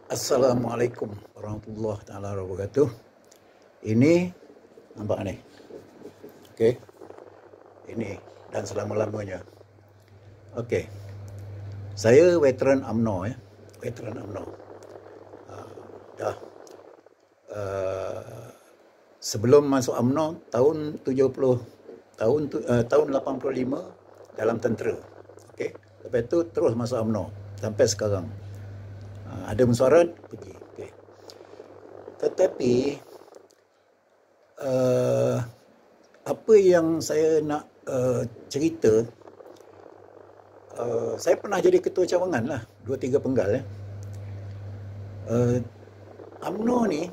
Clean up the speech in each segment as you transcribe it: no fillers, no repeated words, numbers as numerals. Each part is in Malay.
Assalamualaikum warahmatullahi taala wabarakatuh. Ini nampak ni. Okey. Ini dan selama-lamanya. Okey. Saya veteran UMNO ya. Veteran UMNO. Dah sebelum masuk UMNO tahun 70 tahun 85 dalam tentera. Okey. Lepas tu terus masuk UMNO sampai sekarang. Ada mesyuarat pergi. Okay. Tetapi apa yang saya nak cerita, saya pernah jadi ketua cawangan lah, 2-3 penggal ya. UMNO ni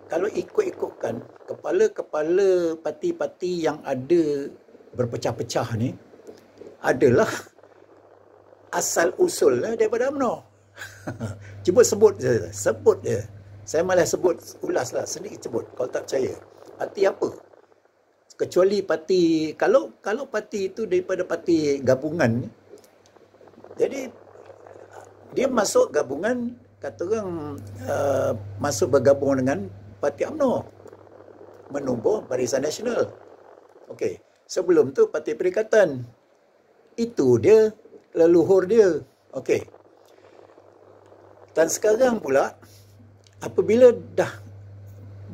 kalau ikut-ikutkan kepala-kepala parti-parti yang ada berpecah-pecah ni adalah asal usulnya daripada UMNO. Cuba sebut je. Saya malah sebut, ulaslah sendiri sebut kalau tak percaya. Parti apa? Kecuali parti, kalau parti itu daripada parti gabungan, jadi dia masuk gabungan, kata orang masuk bergabung dengan parti UMNO, menubuh Barisan Nasional. Okey, sebelum tu Parti Perikatan. Itu dia leluhur dia. Okey. Dan sekarang pula, apabila dah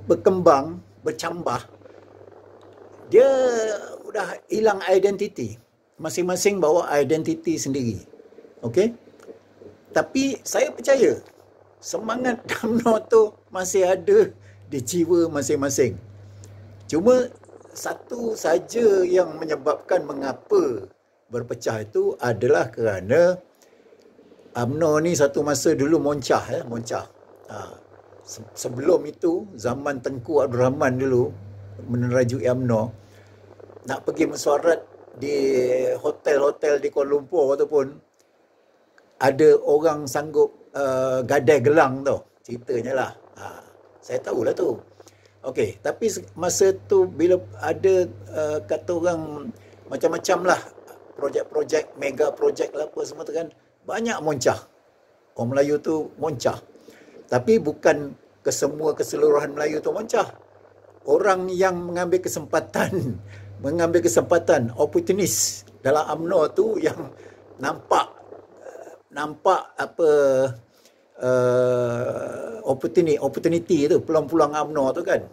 berkembang, bercambah, dia dah hilang identiti. Masing-masing bawa identiti sendiri. Okey? Tapi saya percaya, semangat UMNO tu masih ada di jiwa masing-masing. Cuma satu saja yang menyebabkan mengapa berpecah itu adalah kerana UMNO ni satu masa dulu moncah. Sebelum itu, zaman Tengku Abdul Rahman dulu menerajui UMNO, nak pergi mesyuarat di hotel-hotel di Kuala Lumpur ataupun ada orang sanggup gadai gelang tu, ceritanya lah. Saya tahulah tu. Okey, tapi masa tu bila ada kata orang macam-macam lah, projek-projek, mega projek lah apa semua tu kan, banyak moncah. Orang Melayu tu moncah. Tapi bukan keseluruhan Melayu tu moncah. Orang yang mengambil kesempatan, opportunis dalam UMNO tu yang nampak apa opportunity tu, peluang-peluang UMNO tu kan.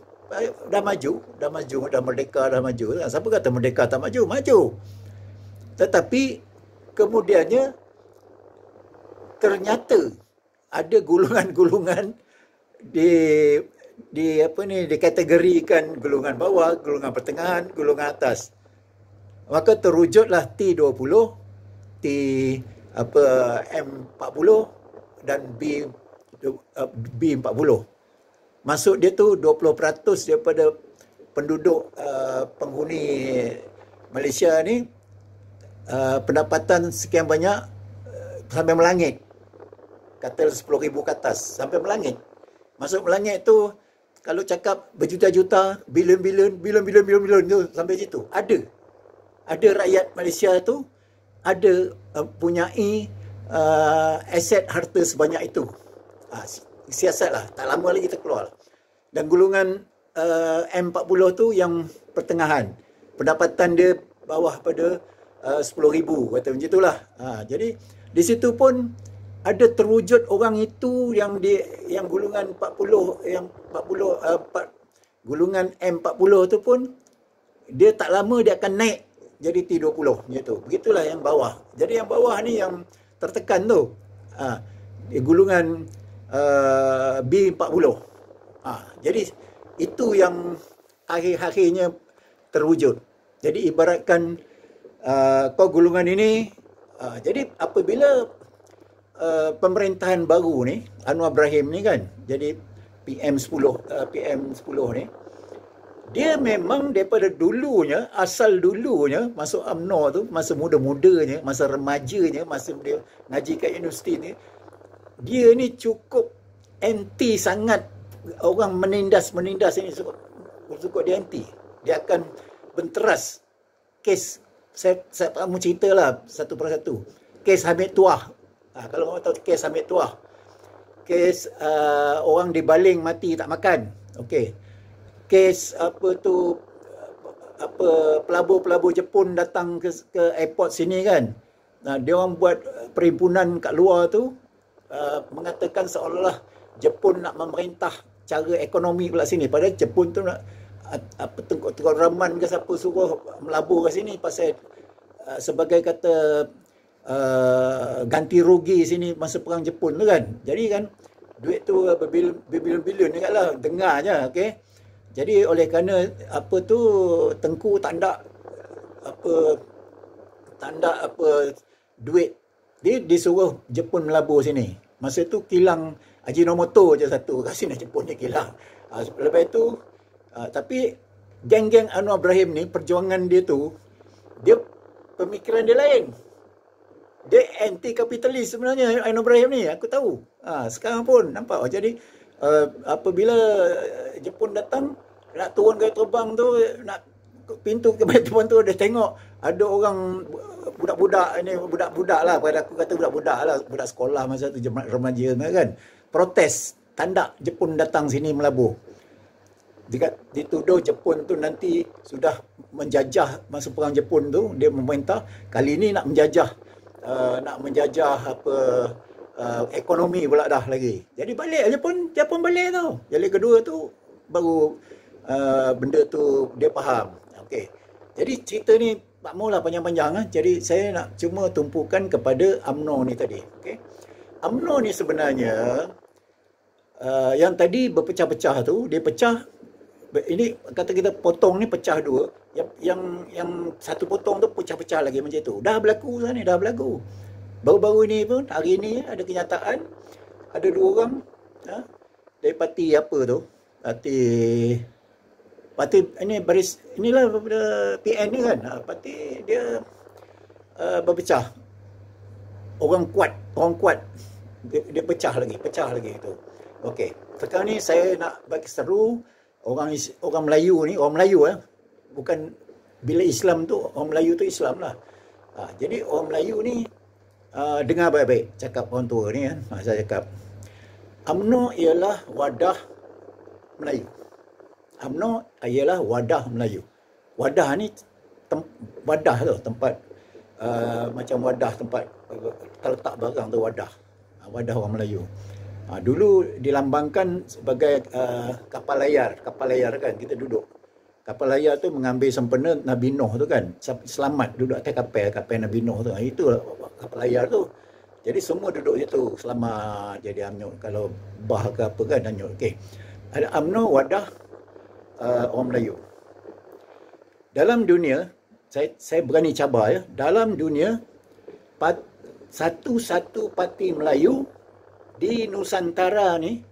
Dah merdeka, dah maju. Siapa kata merdeka tak maju? Maju. Tetapi kemudiannya ternyata ada gulungan-gulungan dikategorikan golongan bawah, golongan pertengahan, golongan atas. Maka terwujudlah T20, M40 dan B40. Maksud dia tu 20% daripada penduduk penghuni Malaysia ni pendapatan sekian banyak sampai melangit. Kata 10,000 ke atas, sampai melangit. Masuk melangit tu, kalau cakap berjuta-juta, bilion-bilion tu, sampai situ. Ada rakyat Malaysia tu, ada punyai aset harta sebanyak itu. Siasat lah, tak lama lagi terkeluar. Dan golongan M40 tu yang pertengahan. Pendapatan dia bawah pada 10,000, kata macam itulah. Jadi, di situ pun ada terwujud orang itu yang golongan 40, golongan M40 tu pun dia tak lama dia akan naik jadi T20 gitu. Begitulah yang bawah. Jadi yang bawah ni yang tertekan tu. Golongan B40. Jadi itu yang akhir-akhirnya terwujud. Jadi ibaratkan kau golongan ini, jadi apabila pemerintahan baru ni, Anwar Ibrahim ni kan, jadi PM10 ni, dia memang daripada dulunya, asal dulunya masuk UMNO tu, masa muda-mudanya, masa remajanya, masa dia ngaji kat universiti ni, dia ni cukup anti sangat orang menindas ini, suka dia anti. Dia akan benteras kes, saya tak mau ceritalah satu persatu. Kes Hamid Tuah. Kalau orang tahu kes Hamid Tuah. kes orang dibaling mati tak makan. Okey. Kes pelabur-pelabur Jepun datang ke airport sini kan. Dia orang buat perhimpunan kat luar tu mengatakan seolah-olah Jepun nak memerintah cara ekonomi pula sini. Padahal Jepun tu nak Tengku Rahman ke siapa suruh melabur ke sini pasal sebagai kata ganti rugi sini masa perang Jepun tu kan. Jadi kan duit tu berbilion-bilion dekat lah, dengar je, okey. Jadi oleh kerana Tengku tak ada duit, dia disuruh Jepun melabur sini. Masa tu kilang Ajinomoto je satu kat sini, Jepun ni kilang. Lepas tu tapi geng-geng Anwar Ibrahim ni, perjuangan dia tu, dia pemikiran dia lain. Dia anti kapitalis sebenarnya Anwar Ibrahim ni, aku tahu. Sekarang pun nampak. Jadi apabila Jepun datang nak turun gaya terbang tu, nak pintu gaya terbang tu, dia tengok ada orang budak-budak ni, budak-budak lah, pada aku kata budak-budak lah, budak sekolah masa tu, remaja kan, protes, tanda Jepun datang sini melabur. Dituduh Jepun tu nanti sudah menjajah masa perang Jepun tu, dia memerintah, kali ni nak menjajah ekonomi pula dah lagi. Jadi balik Jepun balik tau. Jadi kedua tu baru benda tu dia faham. Okey. Jadi cerita ni tak maulah panjang-panjang. Jadi saya nak cuma tumpukan kepada UMNO ni tadi. Okey. UMNO ni sebenarnya yang tadi berpecah-pecah tu, dia pecah. Ini kata kita potong ni pecah dua. Yang satu potong tu pecah-pecah lagi macam tu. Dah berlaku sana, dah berlaku. Baru-baru ini pun, hari ini ada kenyataan, ada dua orang dari parti apa tu, parti ini baris, inilah PN ni kan, parti dia berpecah. Orang kuat, dia pecah lagi tu. Okey, sekarang ni saya nak bagi seru orang Melayu ni, bukan bila Islam tu, orang Melayu tu Islam lah. Jadi orang Melayu ni dengar baik-baik cakap orang tua ni kan. Saya cakap UMNO ialah wadah Melayu. UMNO ialah wadah Melayu. Wadah ni wadah tu, tempat macam wadah tempat terletak barang tu, wadah orang Melayu. Dulu dilambangkan sebagai kapal layar kan, kita duduk. Kapal layar tu mengambil sempena Nabi Nuh tu kan, selamat duduk atas kapal Nabi Nuh tu. Itu kapal layar tu. Jadi semua duduk situ selamat, jadi UMNO. Kalau bah ke apa kan UMNO. Okey. Ada UMNO wadah orang Melayu. Dalam dunia, saya berani cabar ya, dalam dunia satu-satu parti Melayu di Nusantara ni,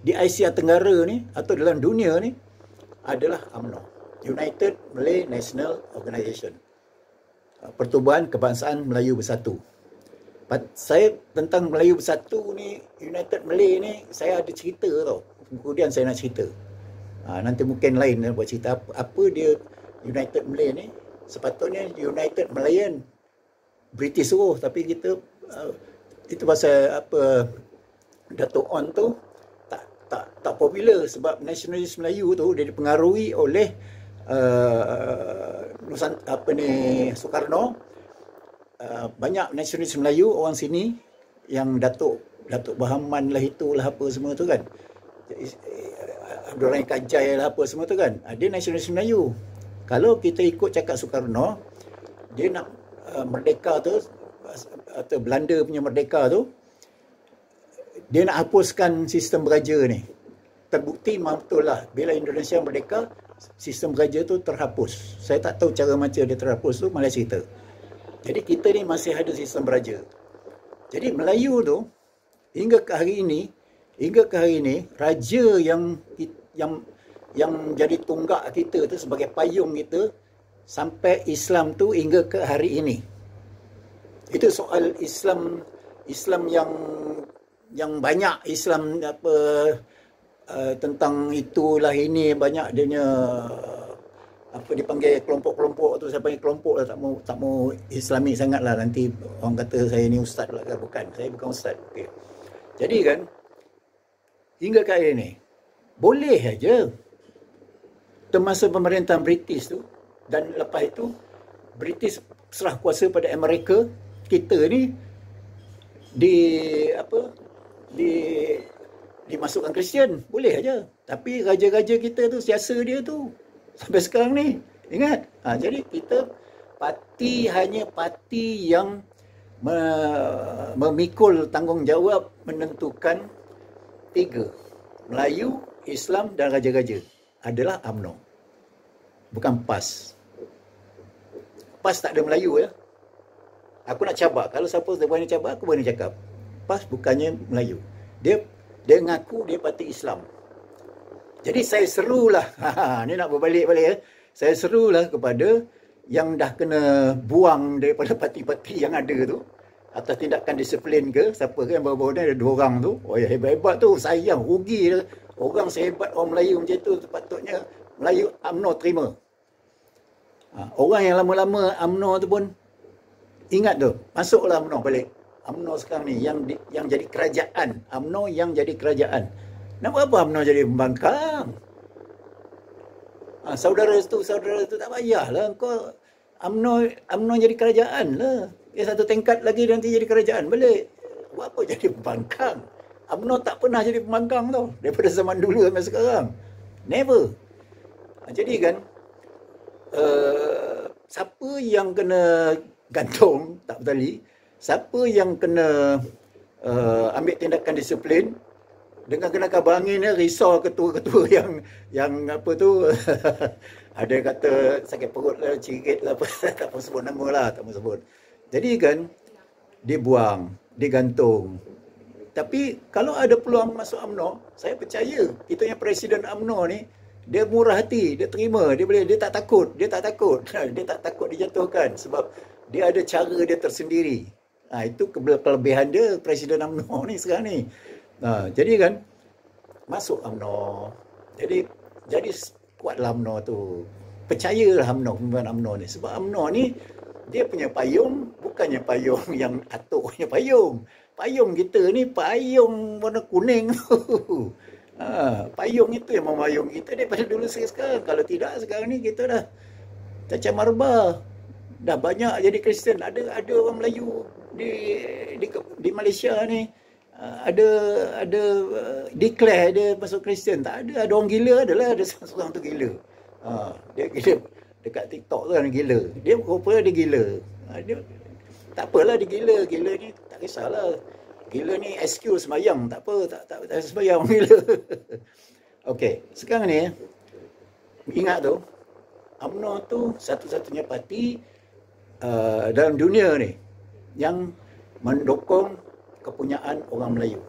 di Asia Tenggara ni, atau dalam dunia ni adalah UMNO, United Malay National Organisation, Pertubuhan Kebangsaan Melayu Bersatu. Saya tentang Melayu Bersatu ni, United Malay ni, saya ada cerita tau. Kemudian saya nak cerita. Nanti mungkin lain buat cerita apa dia United Malay ni. Sepatutnya United Malayan, British suruh, tapi kita itu pasal apa Dato' On tu tak popular sebab nasionalis Melayu tu dia dipengaruhi oleh Soekarno. Banyak nasionalis Melayu orang sini yang Datuk Bahaman lah, itulah apa semua tu kan, Abdul Rahim Kajai lah apa semua tu kan, dia nasionalis Melayu. Kalau kita ikut cakap Soekarno, dia nak merdeka tu, atau Belanda punya merdeka tu, dia nak hapuskan sistem beraja ni. Terbukti betul lah, bila Indonesia merdeka, sistem beraja tu terhapus. Saya tak tahu cara macam dia terhapus tu, malah cerita. Jadi kita ni masih ada sistem beraja. Jadi Melayu tu, hingga ke hari ini, raja yang jadi tunggak kita tu, sebagai payung kita, sampai Islam tu hingga ke hari ini. Itu soal Islam yang banyak Islam apa tentang itulah ini, banyak dia apa dipanggil kelompok-kelompok tu. Saya panggil kelompok lah, tak mau Islami sangat lah, nanti orang kata saya ni ustaz pula kan. Bukan, saya bukan ustaz. Okay. Jadi kan hingga ke hari ini. Boleh aja. Termasa pemerintahan British tu, dan lepas itu British serah kuasa pada Amerika, kita ni di apa di dimasukkan Kristian, boleh aja. Tapi raja-raja kita tu, siasa dia tu sampai sekarang ni, ingat. Jadi kita hanya parti yang memikul tanggungjawab menentukan 3, Melayu, Islam dan raja-raja adalah UMNO, bukan PAS. PAS tak ada Melayu ya. Aku nak cabar, kalau siapa berani cabar, aku berani cakap PAS bukannya Melayu. Dia ngaku dia parti Islam. Jadi saya serulah, ni nak berbalik-balik ya. Saya serulah kepada yang dah kena buang daripada parti-parti yang ada tu, atas tindakan disiplin ke, siapa ke yang baru-baru ni ada 2 orang tu. Oh ya, hebat-hebat tu, sayang, rugi. Orang sehebat orang Melayu macam tu, sepatutnya Melayu UMNO terima. Orang yang lama-lama UMNO tu pun ingat tu, masuklah UMNO balik. UMNO sekarang ni yang jadi kerajaan. UMNO yang jadi kerajaan. Nak buat apa UMNO jadi pembangkang? Saudara tu tak payahlah kau UMNO jadi kerajaan lah. Satu tingkat lagi nanti jadi kerajaan balik. Buat apa jadi pembangkang? UMNO tak pernah jadi pembangkang tau, daripada zaman dulu sampai sekarang. Never. Jadi kan, siapa yang kena gantung tak bertali, siapa yang kena ambil tindakan disiplin, dengan kena kabar angin ni, risau ketua-ketua yang apa tu, ada kata sakit perut lah, cirit lah, tak pun sebut nama lah, tak pun sebut. Jadi kan, dibuang, digantung. Tapi kalau ada peluang masuk UMNO, saya percaya kita yang Presiden UMNO ni, dia murah hati, dia terima, dia tak takut, dia tak takut dijatuhkan sebab dia ada cara dia tersendiri. Itu kelebihan dia Presiden UMNO ni sekarang ni. Jadi kan, masuk UMNO. Jadi kuatlah UMNO tu. Percayalah UMNO, pemimpinan UMNO ni. Sebab UMNO ni, dia punya payung, bukannya payung yang atuk punya payung. Payung kita ni, payung warna kuning tu. Payung itu yang memayung kita daripada dulu sekarang. Kalau tidak, sekarang ni kita dah cacah marba. Dah banyak jadi Kristian. Ada orang Melayu di Malaysia ni, ada declare dia masuk Kristian. Tak ada orang gila adalah, ada seorang tu gila. Dia gila dekat TikTok tu kan, gila. Dia rupanya dia gila. Dia tak apalah dia gila ni tak kisahlah. Gila ni excuse sembahyang, tak apa, tak sembahyang gila. Okey, sekarang ni ingat tu, UMNO tu satu-satunya parti dalam dunia ni yang mendukung kepunyaan orang Melayu.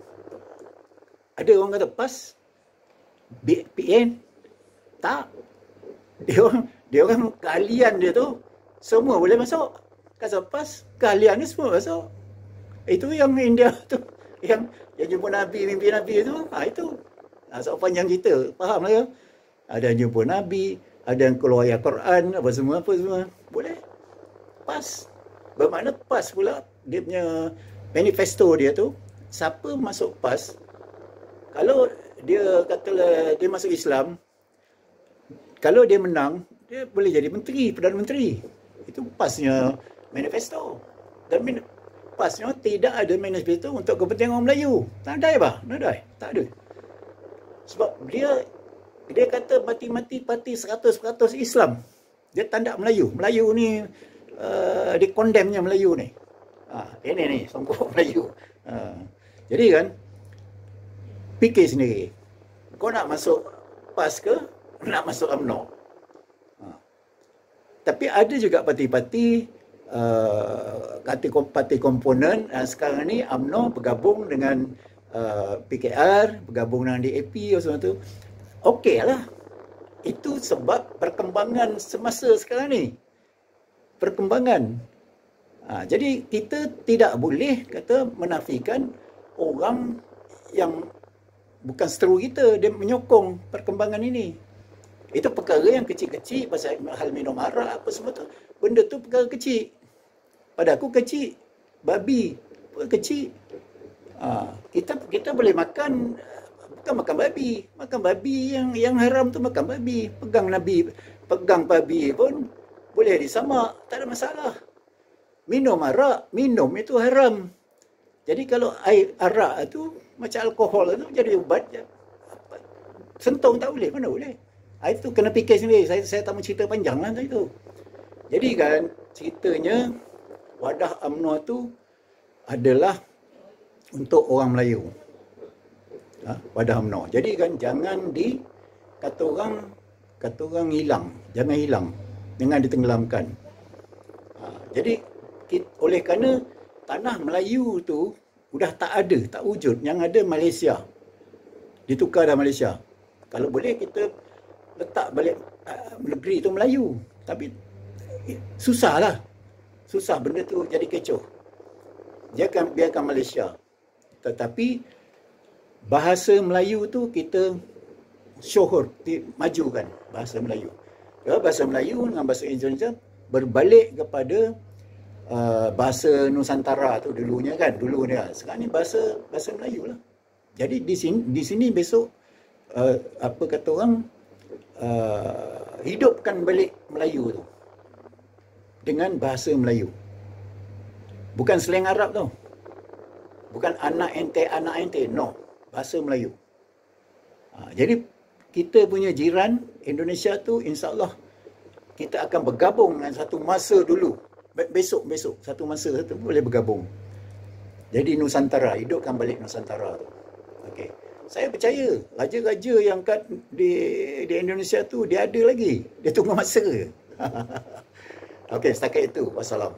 Ada orang kata PAS, PN, tak. Dia orang keahlian dia tu semua boleh masuk. Kata PAS, keahlian ni semua masuk. Itu yang India tu, yang jumpa Nabi, mimpi Nabi tu, itu. Soal panjang kita, faham lah ya. Ada yang jumpa Nabi, ada yang keluar ayat Quran, apa semua. Boleh. PAS. Bermakna PAS pula, dia punya manifesto dia tu, siapa masuk PAS, kalau dia katalah dia masuk Islam, kalau dia menang, dia boleh jadi menteri, Perdana Menteri. Itu PASnya manifesto. Dan PASnya tidak ada manifesto untuk kepentingan orang Melayu. Tak ada apa? Tak ada. Sebab dia kata mati-mati parti 100% Islam. Dia tandak Melayu. Melayu ni dia condemnnya Melayu ni. Ini ni songkok Melayu. Jadi kan, fikir sendiri. Kau nak masuk PAS ke? Nak masuk UMNO? Tapi ada juga parti-parti, parti komponen. Sekarang ni UMNO bergabung dengan PKR, bergabung dengan DAP semua tu. Okey lah. Itu sebab perkembangan semasa sekarang ni. Perkembangan. Jadi kita tidak boleh kata menafikan orang yang bukan seteru kita, dia menyokong perkembangan ini. Itu perkara yang kecil-kecil, pasal hal minum arak apa semua tu. Benda tu perkara kecil. Pada aku kecil. Babi kecil. Kita boleh makan Bukan makan babi. Makan babi yang haram tu makan babi. Pegang babi pun boleh disamak, tak ada masalah. Minum arak, minum itu haram. Jadi kalau air arak tu macam alkohol tu jadi ubat, sentuh tak boleh, mana boleh. Itu kena fikir sendiri. Saya tak mau cerita panjang lah itu. Jadi kan ceritanya wadah UMNO tu adalah untuk orang Melayu. Wadah UMNO. Jadi kan jangan kata orang hilang, jangan hilang, jangan ditenggelamkan. Jadi oleh kerana tanah Melayu tu sudah tak ada, tak wujud. Yang ada Malaysia. Ditukar dah Malaysia. Kalau boleh kita letak balik negeri tu Melayu. Tapi susah lah. Susah benda tu jadi kecoh. Biarkan Malaysia. Tetapi bahasa Melayu tu kita majukan bahasa Melayu. Bahasa Melayu dengan bahasa Indonesia berbalik kepada bahasa Nusantara tu dulunya kan, sekarang ni bahasa Melayu lah. Jadi di sini besok apa kata orang hidupkan balik Melayu tu dengan bahasa Melayu. Bukan slang Arab tau. Bukan anak ente, no. Bahasa Melayu. Jadi kita punya jiran Indonesia tu insya-Allah kita akan bergabung dengan satu masa dulu. Besok satu masa boleh bergabung. Jadi Nusantara, hidupkan balik Nusantara tu. Okey. Saya percaya raja-raja yang di Indonesia tu dia ada lagi. Dia tunggu masa. Okey, setakat itu. Wassalam.